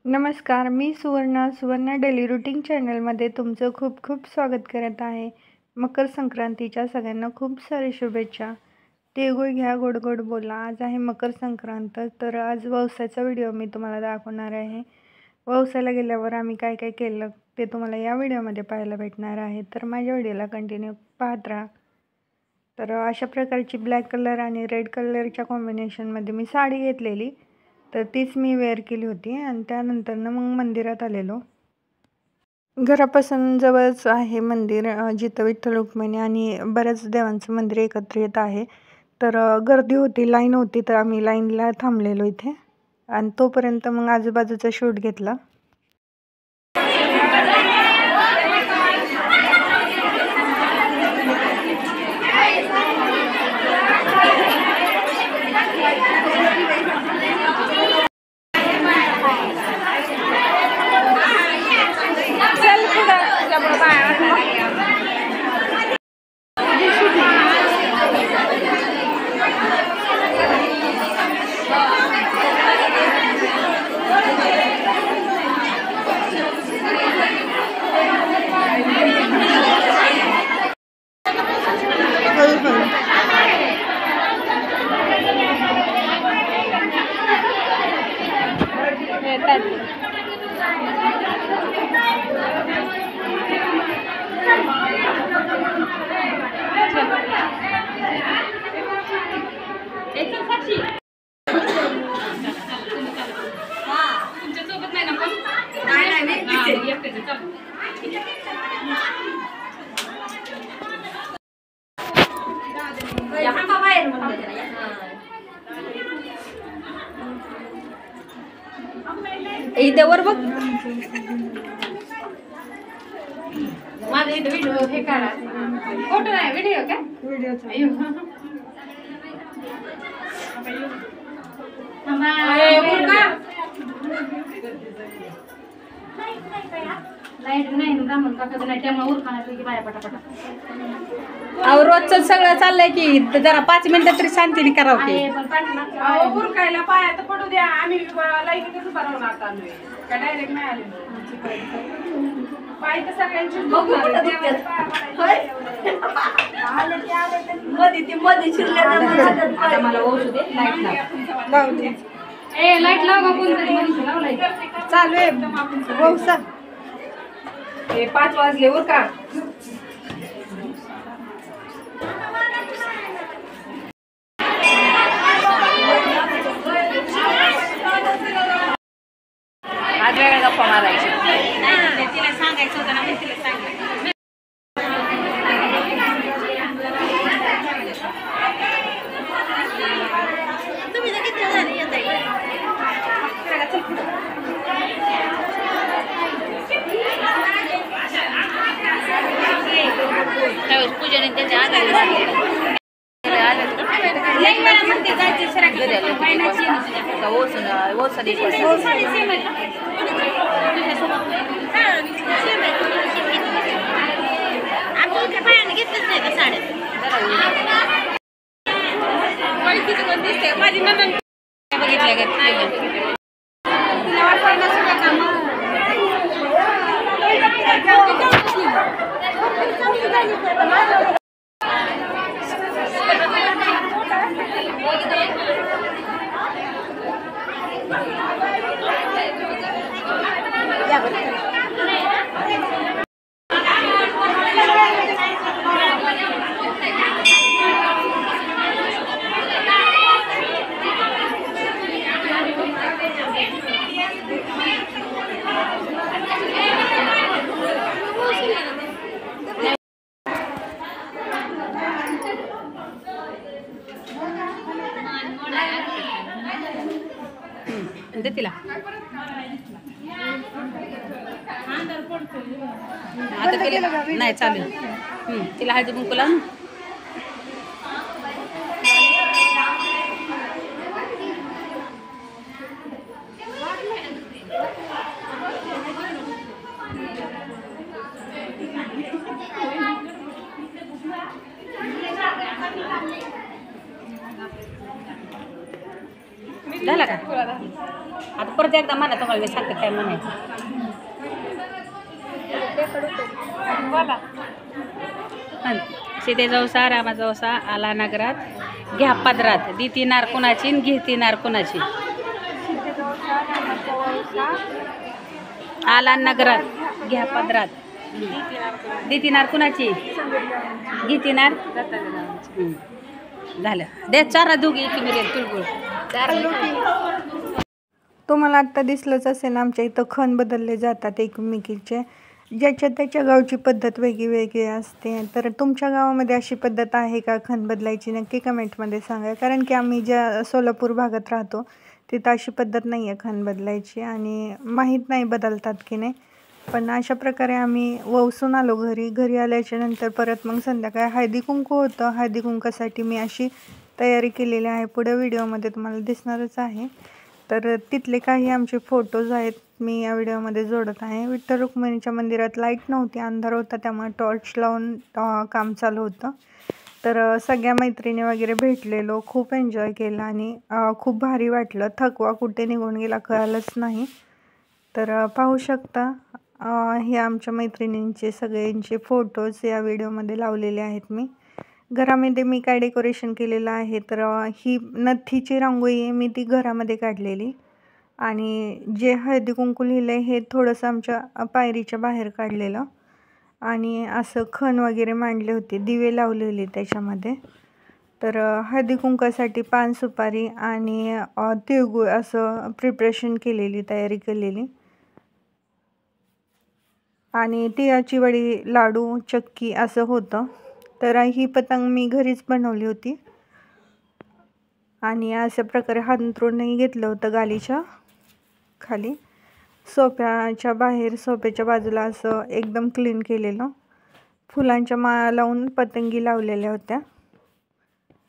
नमस्कार, मी सुवर्ण daily routine चॅनलमध्ये तुमचं खूप खूप स्वागत करत आहे. मकर संक्रांतीच्या सगळ्यांना खूप सारी शुभेच्छा. तिळगुळ घ्या, गोड गोड बोला. आज आहे मकर संक्रांत, तर आज वौसाचा व्हिडिओ मी तुम्हाला दाखवणार आहे. वौसाला गेल्यावर आम्ही काय काय केलं ते तुम्हाला या व्हिडिओमध्ये पाहायला भेटणार आहे, तर माझ्या व्हिडिओला कंटिन्यू पाहत राहा. तर अशा प्रकारची ब्लॅक कलर आणि रेड कलरच्या कॉम्बिनेशनमध्ये मी साडी घेतलेली, तर तीच मी वेअर केली होती आणि त्यानंतरनं मग मंदिरात आलेलो. घरापासून जवळच आहे मंदिर, जिथं विठ्ठल रुक्मिणी आणि बऱ्याच देवांचं मंदिर एकत्रित आहे. तर गर्दी होती, लाईन होती, तर आम्ही लाईनला थांबलेलो इथे आणि तोपर्यंत मग आजूबाजूचा शूट घेतला. इथे वर बघ माझा इथे व्हिडिओ हे काढा. फोटो नाही, व्हिडिओ काय? लाईट नाही ब्राह्मण काकाचं नाही, त्यामुळे उरखाना की बाया पटापटा. अहो रोजचं सगळं चाललंय की जरा 5 मिनिटं तरी शांतीने करावं की. उरकायला पाया तर पडू द्या. आम्ही लाईनीतच उभा राहून आता आलोय का डायरेक्ट नाही आले. पाय तर सगळ्यांची मला ओळखू दे. लाईट लाव का कोणतरी लावलाय चालू आहे वौसा. 5 वाजले उरका. आज वेगळा गप्पा मारायची. तिला सांगायचं होतं ना, तिला सांगितलं. पूजन त्याच्या माझी नंद बघितल्या का तिला आता केले नाही चालू. तिला हळदी कुंकू लावून झाला का? आता परत एकदा म्हणा तुम्हाला मी सांगते काय म्हणायचं. बोला. सीते जवसा रामा जवसा आला नगरात घ्या पदरात दिती नार कुणाची न घेती नार कुणाची. आला नगरात घ्या पदरात दिती नार कुणाची घेती नार. झालं दे चारा दोघी की मिळेल तुळगुळ. तुम्हाला आत्ता दिसलंच असेल आमच्या इथं खण बदलले जातात एकमेकीचे. ज्याच्या त्याच्या गावची पद्धत वेगळी वेगळी असते. तर तुमच्या गावामध्ये अशी पद्धत आहे का खण बदलायची? नक्की कमेंटमध्ये सांगा. कारण की आम्ही ज्या सोलापूर भागात राहतो तिथं अशी पद्धत नाही आहे खण बदलायची आणि माहीत नाही बदलतात की नाही. पण अशा प्रकारे आम्ही वसून आलो घरी आल्याच्या नंतर परत मग संध्याकाळी हळदी कुंकू होतं. हळदी कुंकासाठी मी अशी तयारी केलेली आहे. पुढे व्हिडिओमध्ये तुम्हाला दिसणारच आहे. तर तिथले काही आमचे फोटोज आहेत मी या व्हिडिओमध्ये जोडत आहे. विठ्ठल रुक्मिणीच्या मंदिरात लाईट नव्हती, अंधार होता, त्यामुळे टॉर्च लावून काम चालू होतं. तर सगळ्या मैत्रिणी वगैरे भेटलेलो, खूप एन्जॉय केला आणि खूप भारी वाटलं. थकवा कुठे निघून गेला कळालंच नाही. तर पाहू शकता हे आमच्या मैत्रिणींचे सगळ्यांचे फोटोज या व्हिडिओमध्ये लावलेले आहेत मी. घरामध्ये मी काय डेकोरेशन केलेलं आहे तर ही नथीची रांगोळी आहे मी ती घरामध्ये काढलेली आणि जे हळदी कुंकू लिहिलं आहे हे थोडंसं आमच्या पायरीच्या बाहेर काढलेलं आणि असं खण वगैरे मांडले होते, दिवे लावलेले त्याच्यामध्ये. तर हळदी कुंकासाठी पान सुपारी आणि तिळगुळ असं प्रिपरेशन केलेली, तयारी केलेली आणि तिळाची वडी, लाडू, चक्की असं होतं. तर ही पतंग मी घरीच बनवली होती आणि अशा प्रकारे हांतरूनही घेतलं होतं गालीच्या खाली. सोफ्याच्या बाहेर सोफ्याच्या बाजूला असं एकदम क्लीन केलेलं, फुलांच्या माळा लावून पतंगी लावलेल्या होत्या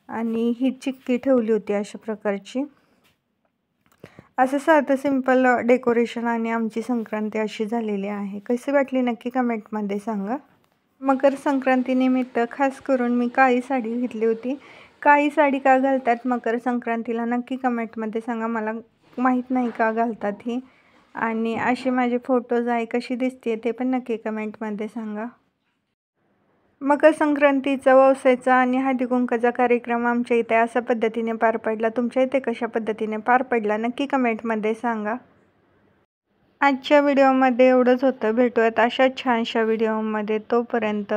आणि ही चिक्की ठेवली होती अशा प्रकारची. असं साधं सिंपल डेकोरेशन आणि आमची संक्रांती अशी झालेली आहे. कशी वाटली नक्की कमेंटमध्ये सांगा. मकर संक्रांतीनिमित्त खास करून मी काळी साडी घेतली होती. काळी साडी का घालतात मकर संक्रांतीला नक्की कमेंटमध्ये सांगा. मला माहीत नाही का घालतात ही. आणि असे माझे फोटोज आहे, कशी दिसते ते पण नक्की कमेंटमध्ये सांगा. मकर संक्रांतीचा ववसायचा आणि हळदी कुंकाचा कार्यक्रम आमच्या इथे अशा पद्धतीने पार पडला. तुमच्या इथे कशा पद्धतीने पार पडला नक्की कमेंटमध्ये सांगा. आजच्या व्हिडिओमध्ये एवढंच होतं. भेटूयात अशा छानशा व्हिडिओमध्ये. तोपर्यंत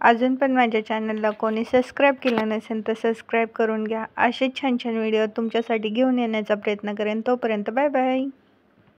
अजून पण माझ्या चॅनलला कोणी सबस्क्राईब केलं नसेल तर सबस्क्राईब करून घ्या. असे छान छान व्हिडिओ तुमच्यासाठी घेऊन येण्याचा प्रयत्न करेन. तोपर्यंत बाय बाय.